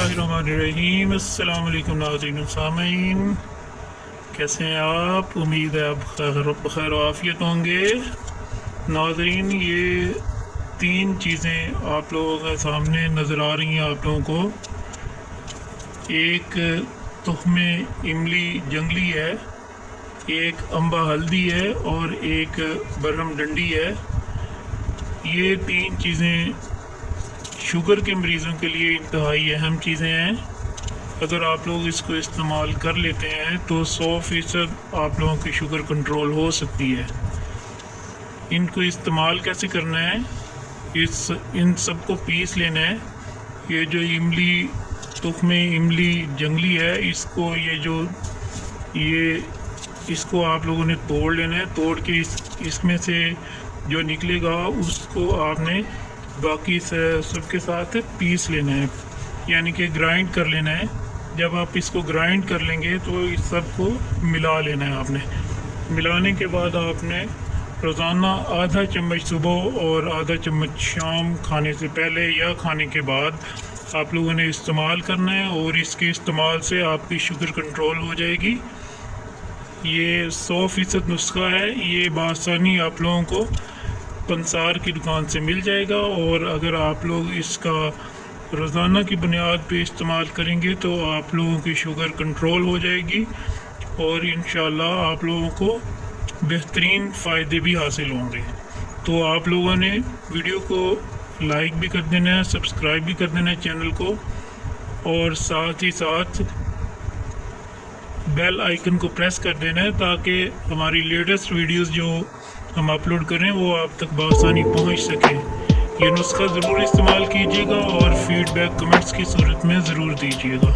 बिस्मिल्लाहिर्रहमानिर्रहीम। अस्सलाम वालेकुम नाज़रीन और सामीन, कैसे हैं आप? उम्मीद है आप खैर आफियत होंगे। नाज़रीन, ये तीन चीज़ें आप लोगों के सामने नज़र आ रही हैं आप लोगों को। एक तुख्मे इमली जंगली है, एक अम्बा हल्दी है और एक बरहम डंडी है। ये तीन चीज़ें शुगर के मरीज़ों के लिए इंतहाई अहम चीज़ें हैं। अगर आप लोग इसको इस्तेमाल कर लेते हैं तो 100% आप लोगों की शुगर कंट्रोल हो सकती है। इनको इस्तेमाल कैसे करना है? इन सब को पीस लेना है। ये जो इमली तुख्मे इमली जंगली है, इसको आप लोगों ने तोड़ लेना है। तोड़ के इसमें से जो निकलेगा उसको आपने बाकी सबके साथ पीस लेना है, यानी कि ग्राइंड कर लेना है। जब आप इसको ग्राइंड कर लेंगे तो इस सब को मिला लेना है आपने। मिलाने के बाद आपने रोज़ाना आधा चम्मच सुबह और आधा चम्मच शाम खाने से पहले या खाने के बाद आप लोगों ने इस्तेमाल करना है, और इसके इस्तेमाल से आपकी शुगर कंट्रोल हो जाएगी। ये 100% नुस्खा है। ये बासानी आप लोगों को पंसार की दुकान से मिल जाएगा, और अगर आप लोग इसका रोज़ाना की बुनियाद पे इस्तेमाल करेंगे तो आप लोगों की शुगर कंट्रोल हो जाएगी, और इंशाल्लाह आप लोगों को बेहतरीन फ़ायदे भी हासिल होंगे। तो आप लोगों ने वीडियो को लाइक भी कर देना है, सब्सक्राइब भी कर देना है चैनल को, और साथ ही साथ बेल आइकन को प्रेस कर देना है ताकि हमारी लेटेस्ट वीडियोस जो हम अपलोड करें वो आप तक बआसानी पहुंच सके। ये नुस्खा ज़रूर इस्तेमाल कीजिएगा और फीडबैक कमेंट्स की सूरत में ज़रूर दीजिएगा।